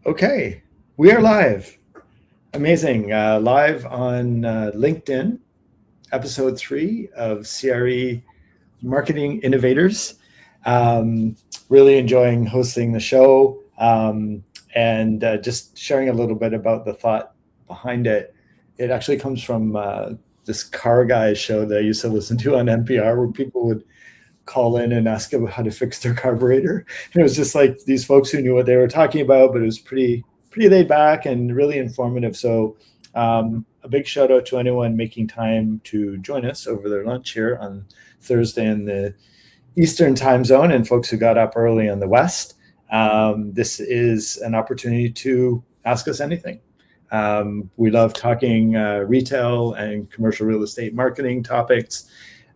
Okay, we are live. Amazing. Live on LinkedIn, episode 3 of CRE Marketing Innovators. Really enjoying hosting the show and just sharing a little bit about the thought behind it. It actually comes from this car guys show that I used to listen to on NPR, where people would call in and ask about how to fix their carburetor. And it was just like these folks who knew what they were talking about, but it was pretty laid back and really informative. So a big shout out to anyone making time to join us over their lunch here on Thursday in the Eastern time zone, and folks who got up early in the West. This is an opportunity to ask us anything. We love talking retail and commercial real estate marketing topics.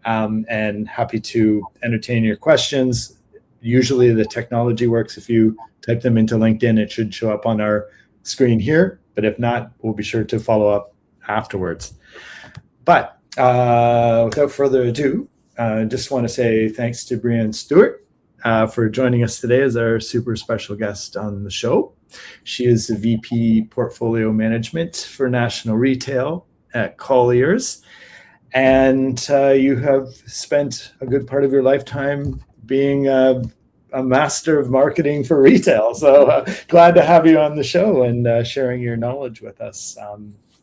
And happy to entertain your questions. Usually the technology works. If you type them into LinkedIn, it should show up on our screen here. But if not, we'll be sure to follow up afterwards. But without further ado, just want to say thanks to Bri-Ann Stuart for joining us today as our super special guest on the show. She is the VP Portfolio Management for National Retail at Colliers. And you have spent a good part of your lifetime being a master of marketing for retail. So glad to have you on the show and sharing your knowledge with us.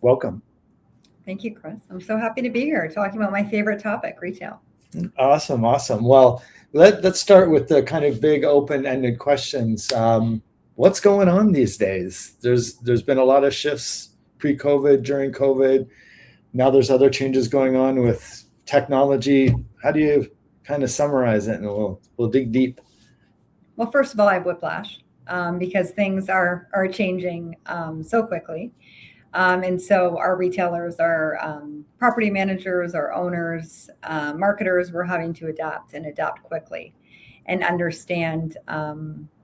Welcome. Thank you, Chris. I'm so happy to be here talking about my favorite topic, retail. Awesome. Well, let's start with the kind of big open-ended questions. What's going on these days? There's been a lot of shifts pre-COVID, during COVID. Now there's other changes going on with technology. How do you kind of summarize it? And we'll dig deep. Well, first of all, I have whiplash because things are changing so quickly. And so our retailers, our property managers, our owners, marketers, we're having to adapt quickly and understand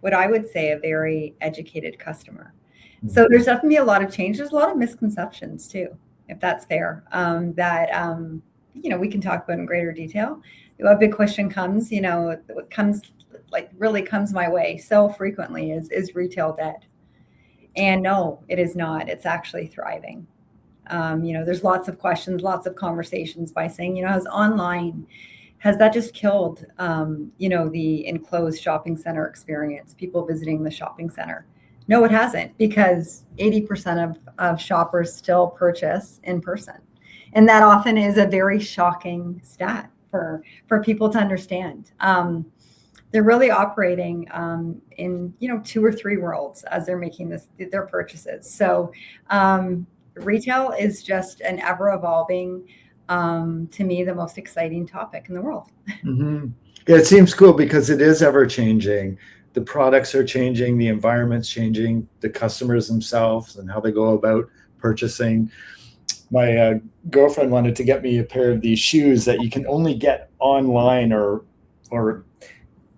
what I would say a very educated customer. Mm-hmm. So there's definitely a lot of change. There's a lot of misconceptions too, if that's fair, that, we can talk about in greater detail. A big question comes, what really comes my way so frequently is retail dead? And no, it is not. It's actually thriving. There's lots of questions, lots of conversations by saying, has that just killed, the enclosed shopping center experience, people visiting the shopping center? No, it hasn't, because 80% of shoppers still purchase in person. And that often is a very shocking stat for people to understand. They're really operating in 2 or 3 worlds as they're making their purchases. So retail is just an ever evolving, to me, the most exciting topic in the world. Mm-hmm. Yeah, it seems cool because it is ever changing. The products are changing, the environment's changing, the customers themselves and how they go about purchasing. My girlfriend wanted to get me a pair of these shoes that you can only get online or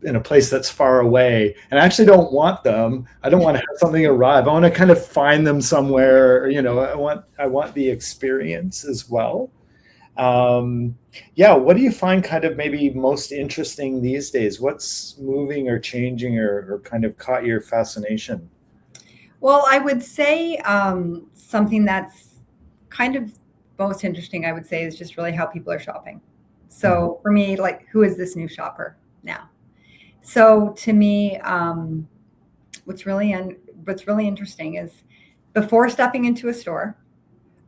in a place that's far away. And I actually don't want them. I don't want to have something arrive. I want to kind of find them somewhere. I want the experience as well. What do you find kind of maybe most interesting these days? What's moving or changing or kind of caught your fascination? Well, I would say something that's kind of most interesting, I would say, is just really how people are shopping. So for me, who is this new shopper now? So to me, what's really interesting is before stepping into a store,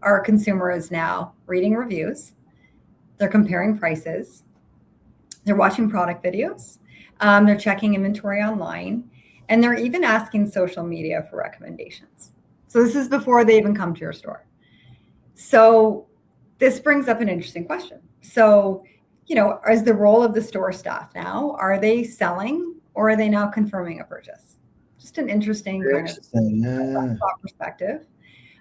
our consumer is now reading reviews. They're comparing prices. They're watching product videos. They're checking inventory online. And they're even asking social media for recommendations. So this is before they even come to your store. So this brings up an interesting question. So, is the role of the store staff now, are they selling or are they now confirming a purchase? Just an interesting kind of perspective.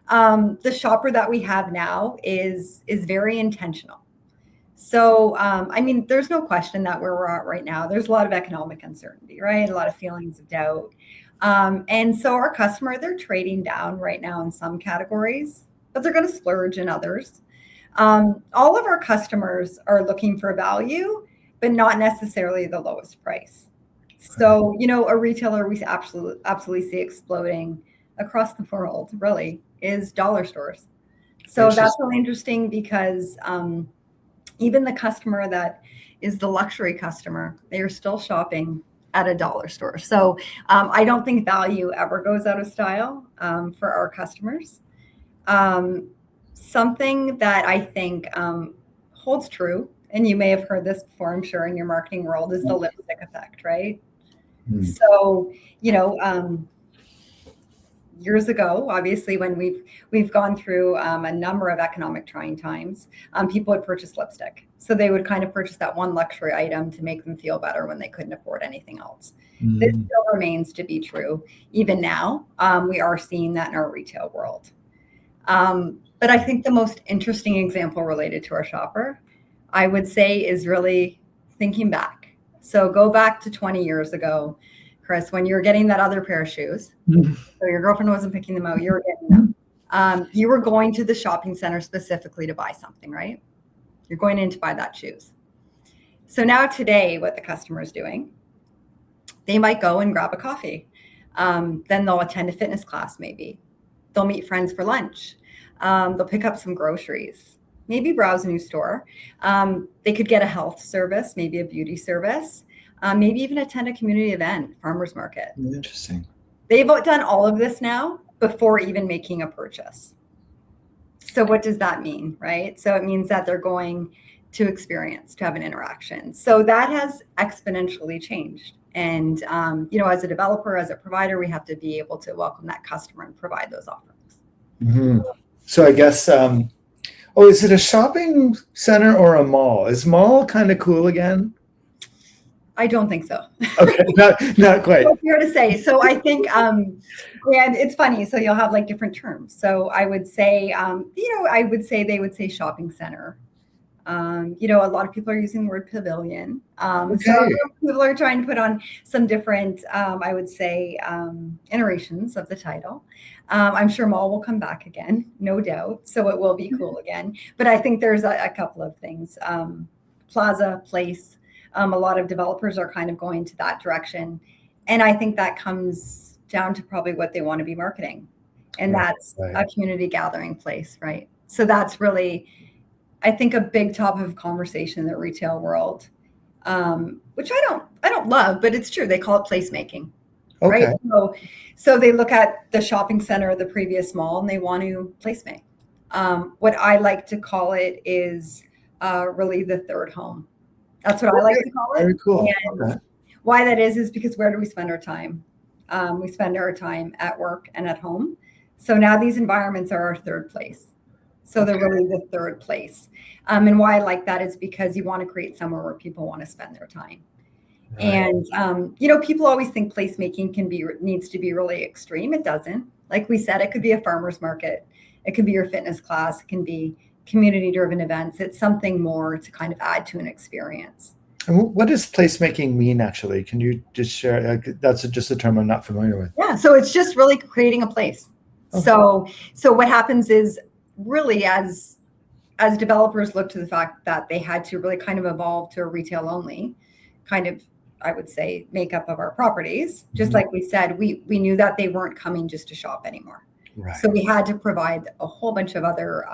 The shopper that we have now is very intentional. So, there's no question that where we're at right now, there's a lot of economic uncertainty, right? A lot of feelings of doubt. And so our customer, they're trading down right now in some categories, but they're going to splurge in others. All of our customers are looking for value, but not necessarily the lowest price. So, a retailer we absolutely see exploding across the world really is dollar stores. So that's really interesting because even the customer that is the luxury customer, they are still shopping at a dollar store. So I don't think value ever goes out of style for our customers. Something that I think holds true, and you may have heard this before, I'm sure, in your marketing world, is the lipstick effect, right? So, years ago, obviously, when we've gone through a number of economic trying times, people would purchase lipstick. So they would kind of purchase that one luxury item to make them feel better when they couldn't afford anything else. This still remains to be true. Even now, we are seeing that in our retail world. But I think the most interesting example related to our shopper, I would say, is really thinking back. So go back to 20 years ago, Chris, when you were getting that other pair of shoes. So your girlfriend wasn't picking them out, you were getting them. You were going to the shopping center specifically to buy something, right? You're going in to buy that shoes. So now today, what the customer is doing, they might go and grab a coffee. Then they'll attend a fitness class maybe. They'll meet friends for lunch. They'll pick up some groceries, maybe browse a new store. They could get a health service, maybe a beauty service, maybe even attend a community event, farmer's market. Interesting. They've done all of this now before even making a purchase. So what does that mean, right? So it means that they're going to experience, to have an interaction. So that has exponentially changed. And, as a developer, as a provider, we have to be able to welcome that customer and provide those offerings. Mm-hmm. So I guess, is it a shopping center or a mall? Is mall kind of cool again? I don't think so. Okay, not quite. It's fair to say. So I think, and it's funny. So you'll have like different terms. So I would say, they would say shopping center. A lot of people are using the word pavilion. So people are trying to put on some different, I would say, iterations of the title. I'm sure mall will come back again, no doubt. So it will be cool again. But I think there's a couple of things. Plaza, place. A lot of developers are kind of going to that direction. And I think that comes down to probably what they want to be marketing. And that's a community gathering place, right? So that's really, I think, a big topic of conversation in the retail world, which I don't love, but it's true. They call it placemaking, right? So they look at the shopping center of the previous mall and they want to placemake. What I like to call it is really the third home. That's what I like to call it. Very cool. And why that is because where do we spend our time? We spend our time at work and at home. So now these environments are our third place. So they're really the third place. And why I like that is because you want to create somewhere where people want to spend their time. Right. And, people always think placemaking needs to be really extreme. It doesn't. Like we said, it could be a farmer's market. It could be your fitness class. It can be community-driven events. It's something more to kind of add to an experience. And what does placemaking mean, actually? Can you just share? That's just a term I'm not familiar with. Yeah, so it's just really creating a place. Okay. So what happens is really as developers look to the fact that they had to really kind of evolve to a retail only kind of, I would say, makeup of our properties. Just like we said, we knew that they weren't coming just to shop anymore. Right. So we had to provide a whole bunch of other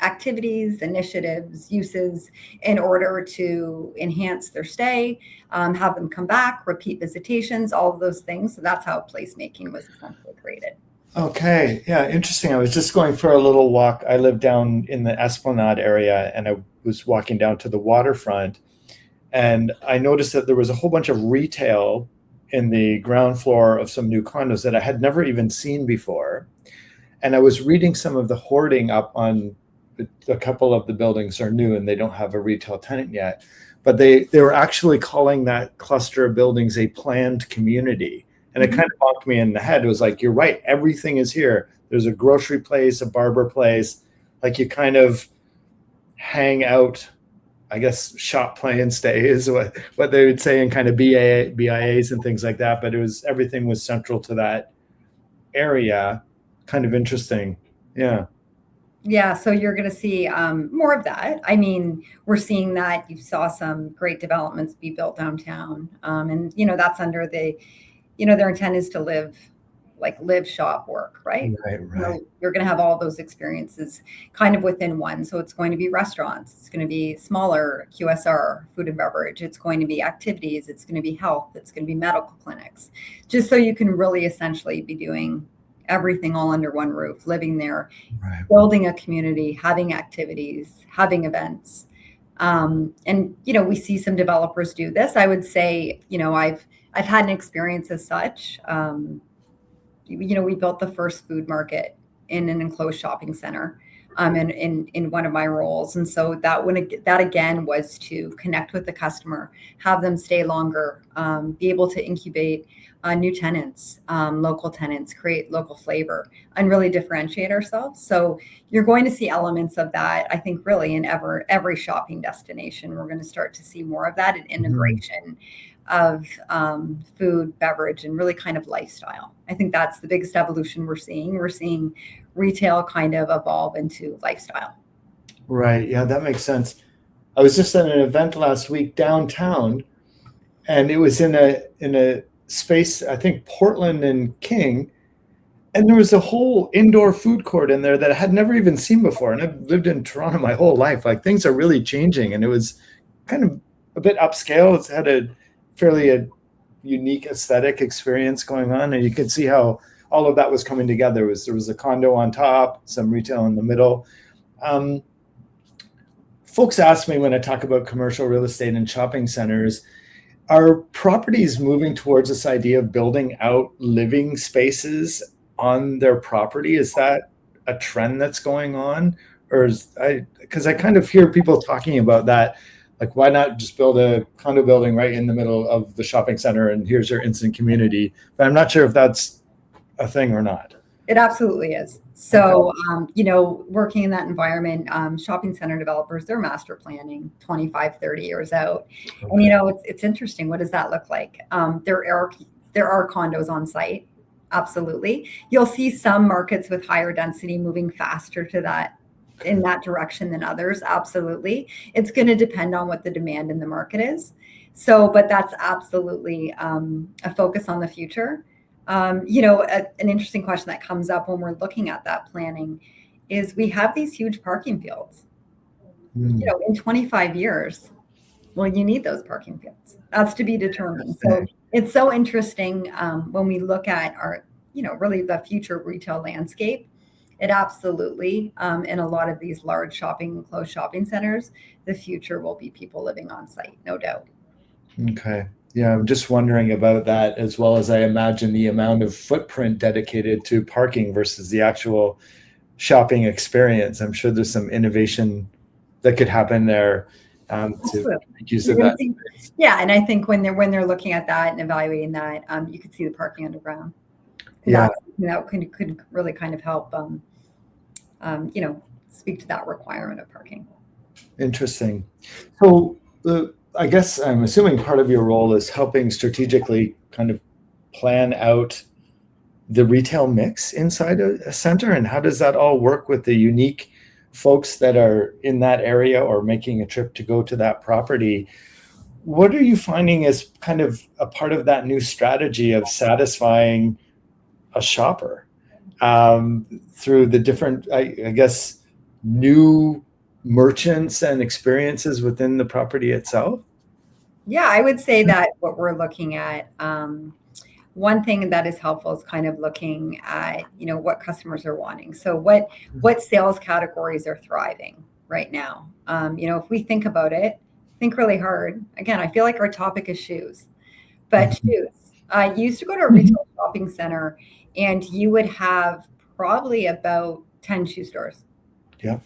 activities, initiatives, uses in order to enhance their stay, have them come back, repeat visitations, all of those things. So that's how placemaking was essentially created. Okay. Yeah. Interesting. I was just going for a little walk. I live down in the Esplanade area and I was walking down to the waterfront and I noticed that there was a whole bunch of retail in the ground floor of some new condos that I had never even seen before. And I was reading some of the hoarding up on a couple of the buildings are new and they don't have a retail tenant yet, but they were actually calling that cluster of buildings a planned community. And it kind of bonked me in the head. It was like, you're right. Everything is here. There's a grocery place, a barber place. Like you kind of hang out, I guess, shop, play, and stay is what they would say in kind of BIAs and things like that. But everything was central to that area. Kind of interesting. Yeah. Yeah, so you're going to see more of that. I mean, we're seeing that you saw some great developments be built downtown. And, that's under their intent is to live like live, shop, work, right? Right, You right. know, you're going to have all those experiences kind of within one. So it's going to be restaurants, it's going to be smaller QSR, food and beverage, it's going to be activities, it's going to be health, it's going to be medical clinics, just so you can really essentially be doing everything all under one roof, living there, Right. building a community, having activities, having events. And you know, we see some developers do this. I would say, you know, I've had an experience as such. You know, we built the first food market in an enclosed shopping center, in one of my roles, and so that again was to connect with the customer, have them stay longer, be able to incubate new tenants, local tenants, create local flavor, and really differentiate ourselves. So you're going to see elements of that, I think, really in every shopping destination. We're going to start to see more of that, an integration of food, beverage, and really kind of lifestyle. I think that's the biggest evolution we're seeing. We're seeing retail kind of evolve into lifestyle. Right. Yeah, that makes sense. I was just at an event last week downtown, and it was in a space, I think Portland and King, and there was a whole indoor food court in there that I had never even seen before. And I've lived in Toronto my whole life. Like, things are really changing, and it was kind of a bit upscale. It's had a fairly unique aesthetic experience going on, and you could see how all of that was coming together. There was a condo on top, some retail in the middle. Folks ask me when I talk about commercial real estate and shopping centers, are properties moving towards this idea of building out living spaces on their property? Is that a trend that's going on? Or because I kind of hear people talking about that, like, why not just build a condo building right in the middle of the shopping center and here's your instant community? But I'm not sure if that's a thing or not. It absolutely is. So, you know, working in that environment, shopping center developers, they're master planning 25, 30 years out. Okay. And, you know, it's interesting. What does that look like? There are condos on site. Absolutely. You'll see some markets with higher density moving faster to that, in that direction than others. Absolutely. It's going to depend on what the demand in the market is. So, but that's absolutely a focus on the future. You know, an interesting question that comes up when we're looking at that planning is we have these huge parking fields. You know, in 25 years, well, you need those parking fields. That's to be determined. So it's so interesting when we look at our, you know, really the future retail landscape. It absolutely, in a lot of these large enclosed shopping centers, the future will be people living on site, no doubt. Okay. Yeah, I'm just wondering about that, as well as I imagine the amount of footprint dedicated to parking versus the actual shopping experience. I'm sure there's some innovation that could happen there to make use of that. Yeah, and I think when they're looking at that and evaluating that, you could see the parking underground. Yeah, that could really kind of help, you know, speak to that requirement of parking. interesting. So I guess I'm assuming part of your role is helping strategically kind of plan out the retail mix inside a center, and how does that all work with the unique folks that are in that area or making a trip to go to that property? What are you finding as kind of a part of that new strategy of satisfying a shopper through the different, I guess, new merchants and experiences within the property itself? Yeah, I would say that what we're looking at, one thing that is helpful is kind of looking at, you know, what customers are wanting. So what sales categories are thriving right now? You know, if we think about it, think really hard. Again, I feel like our topic is shoes, but shoes. You used to go to a retail shopping center and you would have probably about 10 shoe stores. Yeah.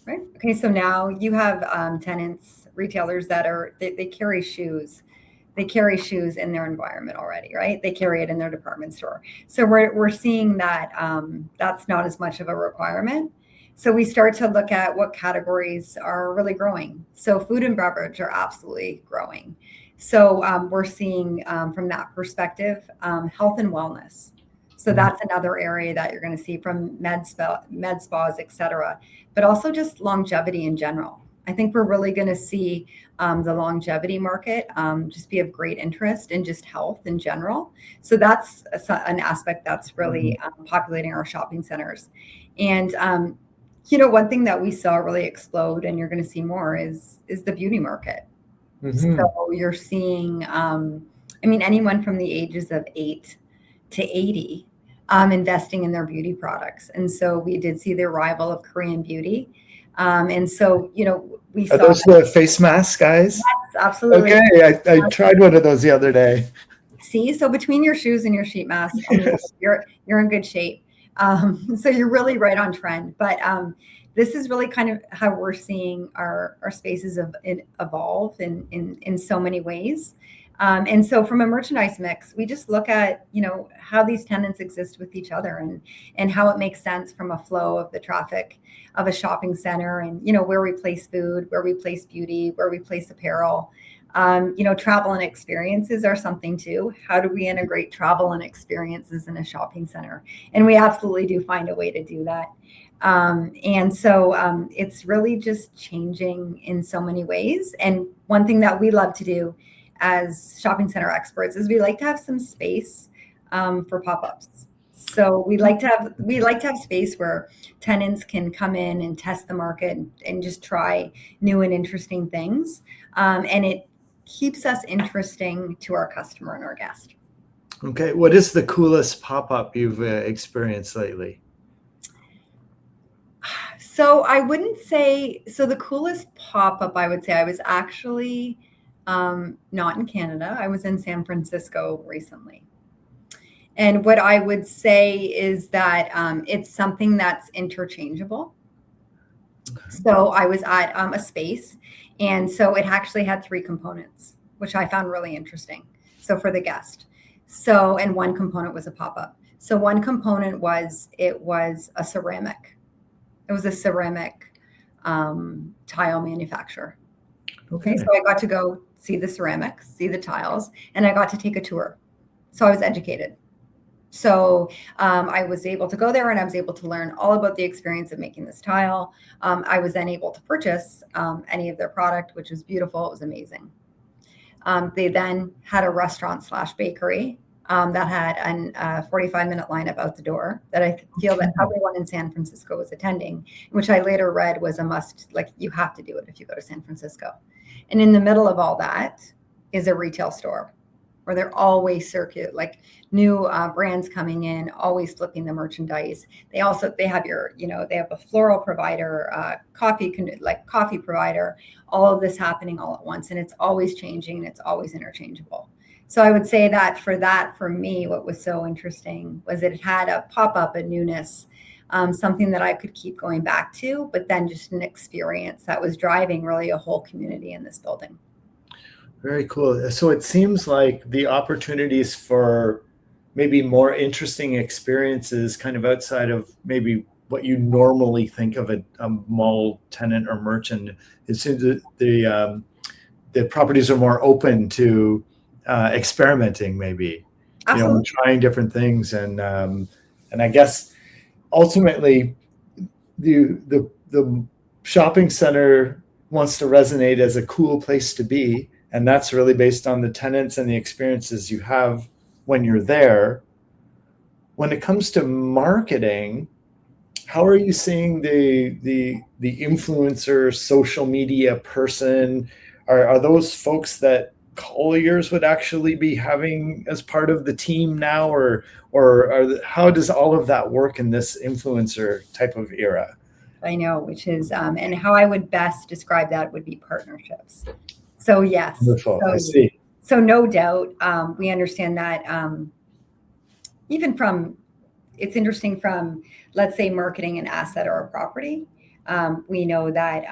Right. Okay. So now you have tenants, retailers that they carry shoes. They carry shoes in their environment already, right? They carry it in their department store. So we're seeing that that's not as much of a requirement. So we start to look at what categories are really growing. So food and beverage are absolutely growing. So we're seeing from that perspective, health and wellness. So that's another area that you're going to see from med spas, et cetera, but also just longevity in general. I think we're really going to see the longevity market just be of great interest in just health in general. So that's an aspect that's really populating our shopping centers. And one thing that we saw really explode, and you're going to see more, is the beauty market. So you're seeing, anyone from the ages of 8 to 80 investing in their beauty products. And so we did see the arrival of Korean beauty. And so, we saw. Are those the face mask guys? Yes, absolutely. Okay, I tried one of those the other day. See, so between your shoes and your sheet mask, Yes. you're in good shape. So you're really right on trend. But this is really kind of how we're seeing our spaces evolve in so many ways. And so from a merchandise mix, we just look at, how these tenants exist with each other and how it makes sense from a flow of the traffic of a shopping center and, where we place food, where we place beauty, where we place apparel. Travel and experiences are something too. How do we integrate travel and experiences in a shopping center? And we absolutely do find a way to do that. And so it's really just changing in so many ways. And one thing that we love to do as shopping center experts is we like to have some space for pop-ups. So we like to have space where tenants can come in and test the market and just try new and interesting things. And it keeps us interesting to our customer and our guest. Okay. What is the coolest pop-up you've experienced lately? So I wouldn't say, so the coolest pop-up, I would say I was actually not in Canada. I was in San Francisco recently. And what I would say is that it's something that's interchangeable. So I was at a space, and so it actually had 3 components, which I found really interesting. So for the guest. So, and one component was a pop-up. So one component was, it was a ceramic. It was a ceramic tile manufacturer. Okay. So I got to go see the ceramics, see the tiles, and I got to take a tour. So I was educated. So I was able to go there and I was able to learn all about the experience of making this tile. I was then able to purchase any of their product, which was beautiful. It was amazing. They then had a restaurant / bakery that had a 45-minute lineup out the door that I feel that everyone in San Francisco was attending, which I later read was a must, like you have to do it if you go to San Francisco. And in the middle of all that is a retail store where they're always like new brands coming in, always flipping the merchandise. They have they have a floral provider, coffee provider, all of this happening all at once. And it's always changing and it's always interchangeable. So I would say that for me, what was so interesting was it had a pop-up, a newness, something that I could keep going back to, but then just an experience that was driving really a whole community in this building. Very cool. So it seems like the opportunities for maybe more interesting experiences kind of outside of maybe what you normally think of a mall tenant or merchant, it seems that the properties are more open to experimenting, maybe, trying different things. And I guess ultimately the shopping center wants to resonate as a cool place to be. And that's really based on the tenants and the experiences you have when you're there. When it comes to marketing, how are you seeing the influencer social media person? Are those folks that Colliers would actually be having as part of the team now, or how does all of that work in this influencer type of era? I know, which is, and how I would best describe that would be partnerships. So yes, wonderful. I see. So no doubt, we understand that even it's interesting from, let's say, marketing an asset or a property. We know that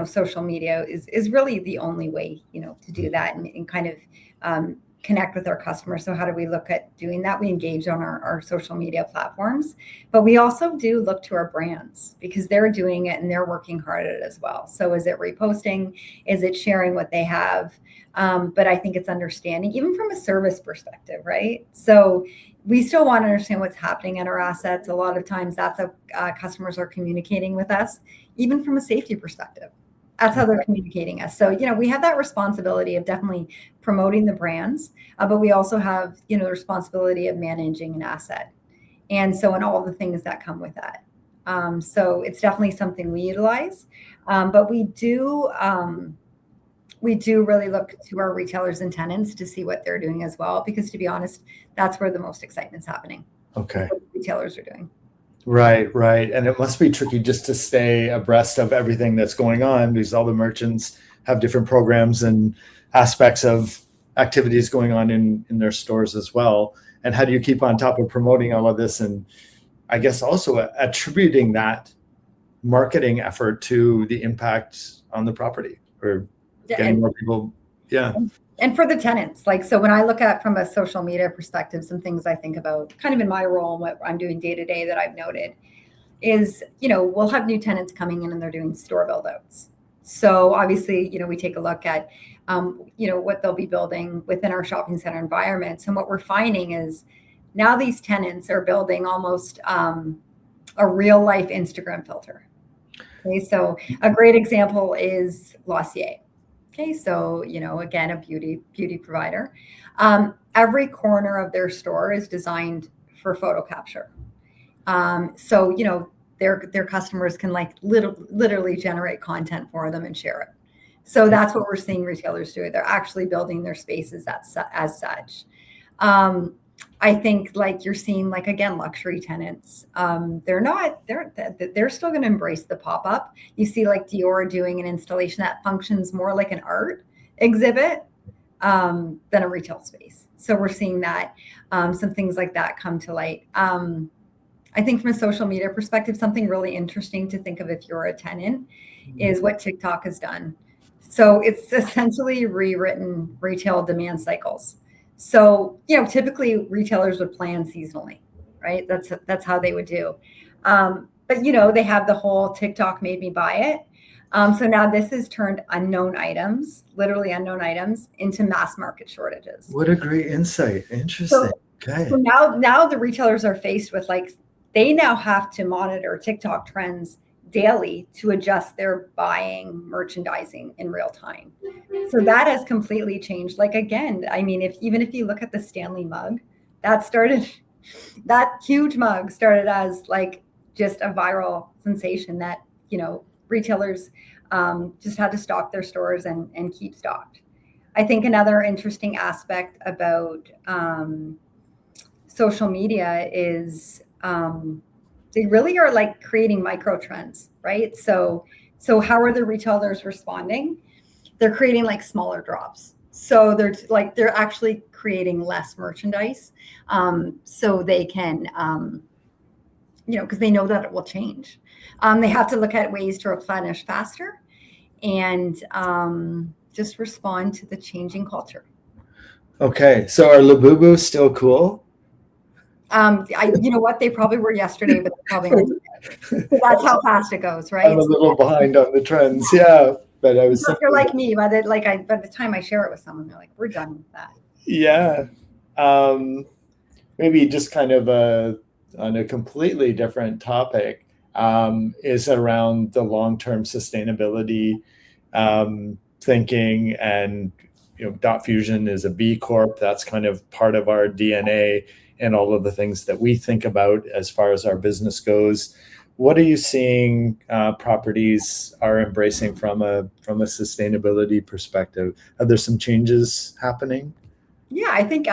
social media is really the only way to do that and kind of connect with our customers. So how do we look at doing that? We engage on our social media platforms, but we also do look to our brands because they're doing it and they're working hard at it as well. So is it reposting? Is it sharing what they have? But I think it's understanding, even from a service perspective, right? So we still want to understand what's happening in our assets. A lot of times that's how customers are communicating with us, even from a safety perspective. That's how they're communicating us. So, we have that responsibility of definitely promoting the brands, but we also have, the responsibility of managing an asset. And so, and all the things that come with that. So it's definitely something we utilize, but we do really look to our retailers and tenants to see what they're doing as well, because to be honest, that's where the most excitement's happening. Okay. What the retailers are doing. Right. And it must be tricky just to stay abreast of everything that's going on, because all the merchants have different programs and aspects of activities going on in their stores as well. And how do you keep on top of promoting all of this, and I guess also attributing that marketing effort to the impact on the property, or getting more people? Yeah. And for the tenants, so when I look at from a social media perspective, some things I think about kind of in my role and what I'm doing day to day that I've noted is, we'll have new tenants coming in and they're doing store build outs. So obviously, we take a look at, what they'll be building within our shopping center environments. And what we're finding is now these tenants are building almost a real life Instagram filter. Okay, so a great example is Glossier. Okay, so, again, a beauty provider. Every corner of their store is designed for photo capture. So, their customers can literally generate content for them and share it. So that's what we're seeing retailers do. They're actually building their spaces as such. I think you're seeing again, luxury tenants. They're still going to embrace the pop-up. You see Dior doing an installation that functions more like an art exhibit than a retail space. So we're seeing that some things like that come to light. I think from a social media perspective, something really interesting to think of if you're a tenant is what TikTok has done. So it's essentially rewritten retail demand cycles. So, typically retailers would plan seasonally, right? That's how they would do. But, they have the whole TikTok made me buy it. So now this has turned literally unknown items, into mass market shortages. What a great insight. Interesting. Okay. So now the retailers are faced with they now have to monitor TikTok trends daily to adjust their buying, merchandising in real time. So that has completely changed. Again, I mean, even if you look at the Stanley mug, that huge mug started as just a viral sensation that, retailers just had to stock their stores and keep stocked. I think another interesting aspect about social media is they really are creating micro trends, right? So how are the retailers responding? They're creating smaller drops. So they're actually creating less merchandise, so they can, because they know that it will change. They have to look at ways to replenish faster and just respond to the changing culture. Okay, so are Labubu still cool? You know what? They probably were yesterday, but they're probably not today. So that's how fast it goes, right? I'm a little behind on the trends, yeah. But I was. You're like me. By the time I share it with someone, they're like, "We're done with that." Yeah, maybe just kind of on a completely different topic is around the long-term sustainability thinking, and Dotfusion is a B Corp. That's kind of part of our DNA. And all of the things that we think about as far as our business goes. What are you seeing properties are embracing from a sustainability perspective? Are there some changes happening? Yeah, I think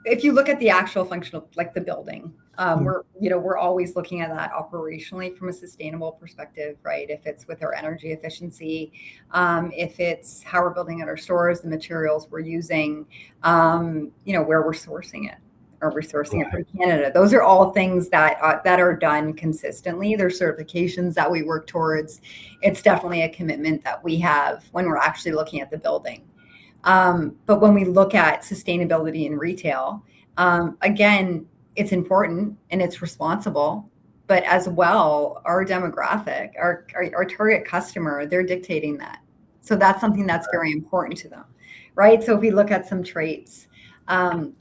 if you look at the actual function of the building, we're always looking at that operationally from a sustainable perspective, right? If it's with our energy efficiency, if it's how we're building out our stores, the materials we're using, where we're sourcing it. Are we sourcing it from Canada? Those are all things that are done consistently. They're certifications that we work towards. It's definitely a commitment that we have when we're actually looking at the building. But when we look at sustainability in retail, again, it's important and it's responsible, but as well, our demographic, our target customer, they're dictating that. So that's something that's very important to them, right? So if we look at some traits, of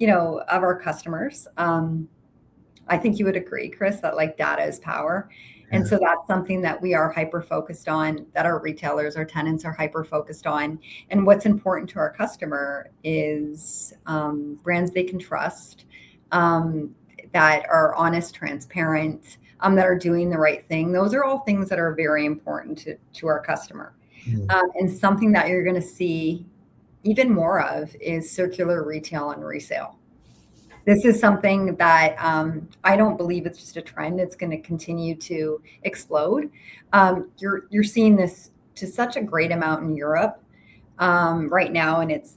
our customers, I think you would agree, Chris, that data is power. And so that's something that we are hyper focused on, that our retailers, our tenants are hyper focused on. And what's important to our customer is brands they can trust, that are honest, transparent, that are doing the right thing. Those are all things that are very important to our customer. And something that you're going to see even more of is circular retail and resale. This is something that I don't believe it's just a trend. It's going to continue to explode. You're seeing this to such a great amount in Europe right now, and it's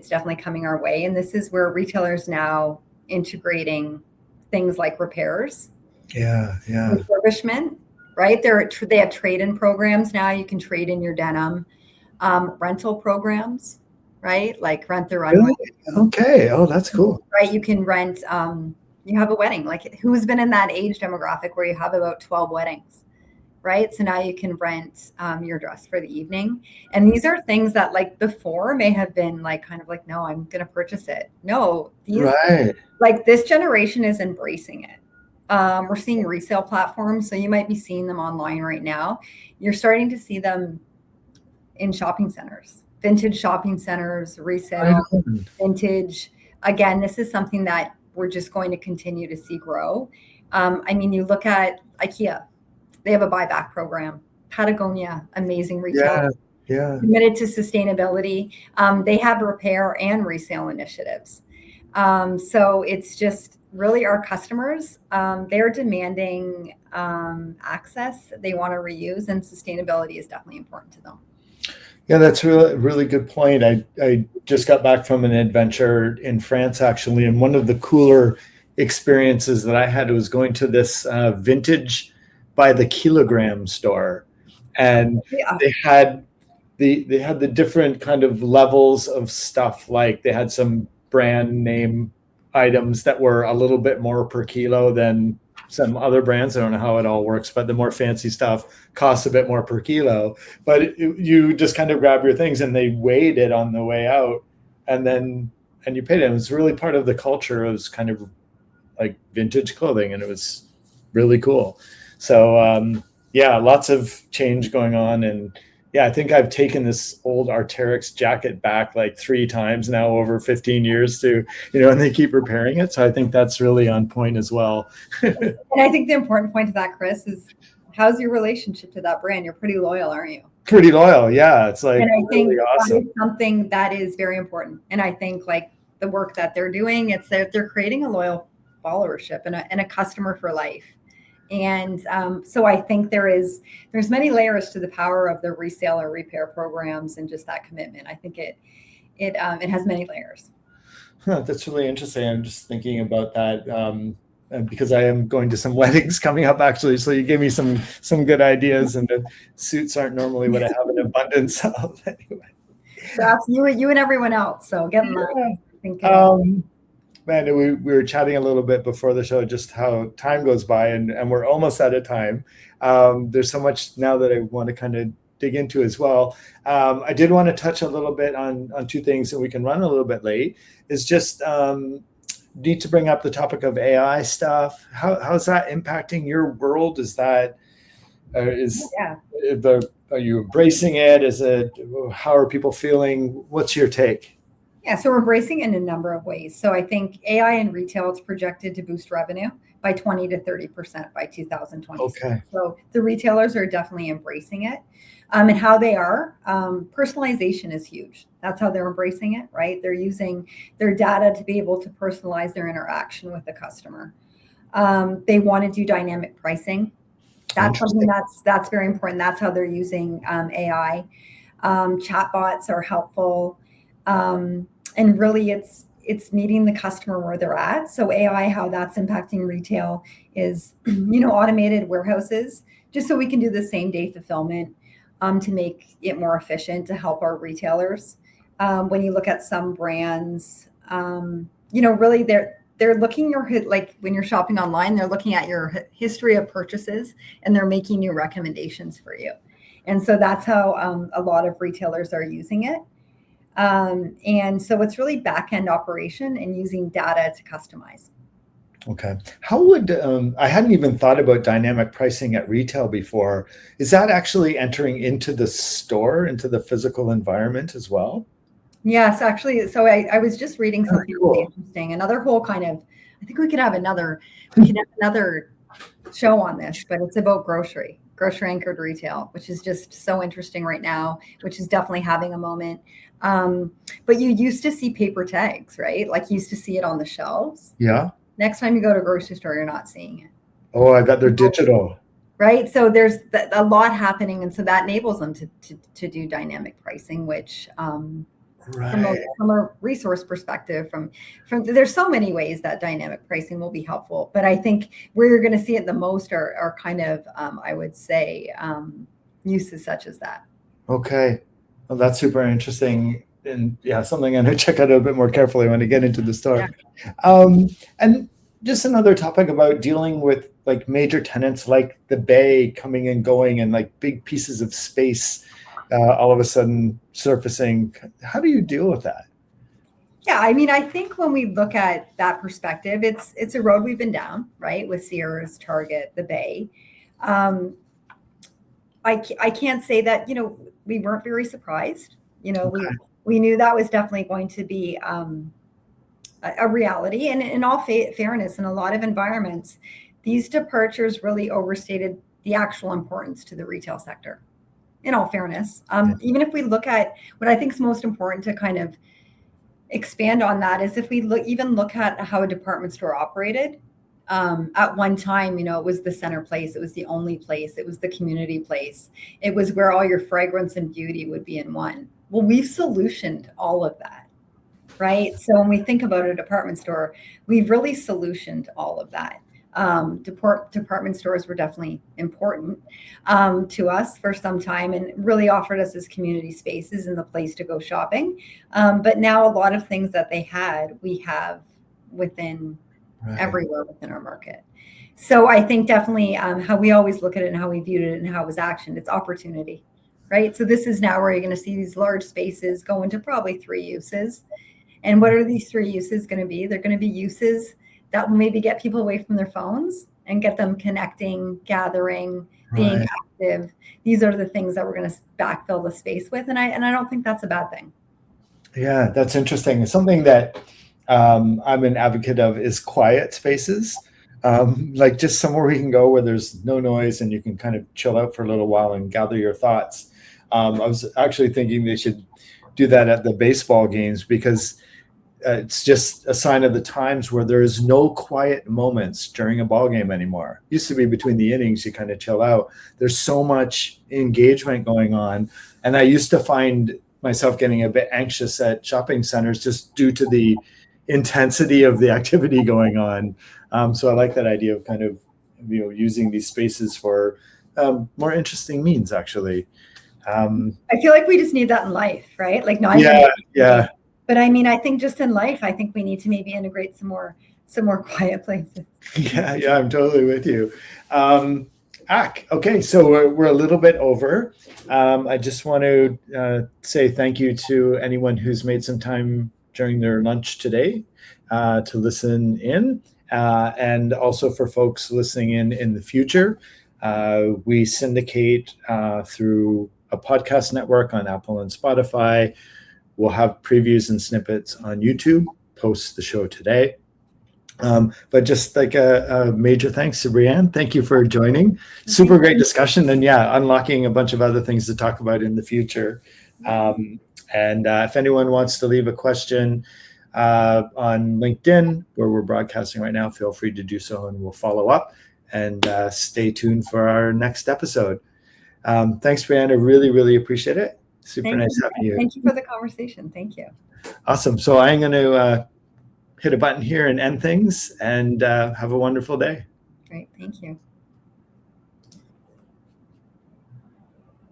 definitely coming our way. And this is where retailers now integrating things like repairs, refurbishment, right? They have trade-in programs now. You can trade in your denim, rental programs, right? Like Rent the Runway. Really? Okay. Oh, that's cool. Right. You can rent, you have a wedding, like who's been in that age demographic where you have about 12 weddings, right? So now you can rent your dress for the evening. And these are things that like before may have been like, kind of like, no, I'm going to purchase it. No, like this generation is embracing it. We're seeing resale platforms. So you might be seeing them online right now. You're starting to see them in shopping centers, vintage shopping centers, resale, vintage. Again, this is something that we're just going to continue to see grow. I mean, you look at IKEA, they have a buyback program. Patagonia, amazing retailer, committed to sustainability. They have repair and resale initiatives. So it's just really our customers, they're demanding access. They want to reuse, and sustainability is definitely important to them. Yeah, that's really, really good point. I just got back from an adventure in France, actually, and one of the cooler experiences that I had was going to this vintage by the kilogram store, and they had the different kind of levels of stuff. Like they had some brand name items that were a little bit more per kilo than some other brands. I don't know how it all works, but the more fancy stuff costs a bit more per kilo. But you just kind of grab your things and they weighed it on the way out, and you paid it. It was really part of the culture. It was kind of like vintage clothing, and it was really cool. So lots of change going on. And I think I've taken this old Arc'teryx jacket back like 3 times now over 15 years to, and they keep repairing it. So I think that's really on point as well. And I think the important point to that, Chris, is how's your relationship to that brand? You're pretty loyal, aren't you? Pretty loyal. Yeah. It's like, and I think really awesome. That is something that is very important. And I think like the work that they're doing, it's that they're creating a loyal followership and a customer for life. And so I think there's many layers to the power of the resale or repair programs and just that commitment. I think it has many layers. That's really interesting. I'm just thinking about that because I am going to some weddings coming up, actually. So you gave me some good ideas, and the suits aren't normally what I have in abundance of. Anyway. So that's you and everyone else. So get them that. Man, we were chatting a little bit before the show, just how time goes by, and we're almost out of time. There's so much now that I want to kind of dig into as well. I did want to touch a little bit on 2 things, and we can run a little bit late. Is just need to bring up the topic of AI stuff. How's that impacting your world? Is that are you embracing it? Is it, how are people feeling? What's your take? Yeah, so we're embracing it in a number of ways. So I think AI in retail is projected to boost revenue by 20 to 30% by 2026. Okay. So the retailers are definitely embracing it. And how they are, personalization is huge. That's how they're embracing it, right? They're using their data to be able to personalize their interaction with the customer. They want to do dynamic pricing. That's something that's very important. That's how they're using AI. Chatbots are helpful. And really it's meeting the customer where they're at. So AI, how that's impacting retail is, automated warehouses, just so we can do the same day fulfillment, to make it more efficient, to help our retailers. When you look at some brands, really they're looking like when you're shopping online, they're looking at your history of purchases and they're making you recommendations for you. And so that's how a lot of retailers are using it. And so it's really back-end operation and using data to customize. Okay. How would I hadn't even thought about dynamic pricing at retail before. Is that actually entering into the store, into the physical environment as well? Yes, actually, so I was just reading Oh, something really cool. interesting. Another whole kind of, I think we could have another show on this, but it's about grocery anchored retail, which is just so interesting right now, which is definitely having a moment. Um, but you used to see paper tags, right? Like you used to see it on the shelves. Yeah. Next time you go to a grocery store, you're not seeing it. Oh, I bet they're digital. Right. So there's a lot happening. And so that enables them to do dynamic pricing, which Right. from a resource perspective, from there's so many ways that dynamic pricing will be helpful. But I think where you're going to see it the most are kind of, I would say, uses such as that. Okay. Well, that's super interesting. And yeah, something I'm going to check out a bit more carefully when I get into the store. And just another topic about dealing with like major tenants like the Bay coming and going and like big pieces of space all of a sudden surfacing. How do you deal with that? Yeah, I mean, I think when we look at that perspective, it's a road we've been down, right? With Sears, Target, the Bay. Um, I can't say that, we weren't very surprised. Okay. We knew that was definitely going to be a reality. And in all fairness, in a lot of environments, these departures really overstated the actual importance to the retail sector. In all fairness, even if we look at what I think is most important to kind of expand on that is if we look at how a department store operated. At one time, it was the center place. It was the only place. It was the community place. It was where all your fragrance and beauty would be in one. Well, we've solutioned all of that, right? So when we think about a department store, we've really solutioned all of that. Department stores were definitely important to us for some time and really offered us as community spaces and the place to go shopping. But now a lot of things that they had, we have within everywhere within our market. So I think definitely how we always look at it and how we viewed it and how it was actioned, it's opportunity, right? So this is now where you're going to see these large spaces go into probably 3 uses. And what are these 3 uses going to be? They're going to be uses that will maybe get people away from their phones and get them connecting, gathering, being active. These are the things that we're going to backfill the space with. And I don't think that's a bad thing. Yeah, that's interesting. It's something that I'm an advocate of is quiet spaces. Like just somewhere we can go where there's no noise and you can kind of chill out for a little while and gather your thoughts. I was actually thinking they should do that at the baseball games because it's just a sign of the times where there is no quiet moments during a ball game anymore. Used to be between the innings, you kind of chill out. There's so much engagement going on. And I used to find myself getting a bit anxious at shopping centers just due to the intensity of the activity going on. So I like that idea of kind of, using these spaces for more interesting means, actually. I feel like we just need that in life, right? Like not yeah, even. yeah. But I mean, I think just in life, I think we need to maybe integrate some more quiet places. Yeah, I'm totally with you. Okay, so we're a little bit over. I just want to say thank you to anyone who's made some time during their lunch today to listen in, and also for folks listening in the future. We syndicate through a podcast network on Apple and Spotify. We'll have previews and snippets on YouTube, post the show today. But just like a major thanks to Bri-Ann. Thank you for joining. Super great discussion. And yeah, unlocking a bunch of other things to talk about in the future. And if anyone wants to leave a question on LinkedIn, where we're broadcasting right now, feel free to do so and we'll follow up. And stay tuned for our next episode. Thanks, Bri-Ann. I really, really appreciate it. Super nice having you. Thank you for the conversation. Thank you. Awesome. So I'm going to hit a button here and end things and have a wonderful day. Great. Thank you.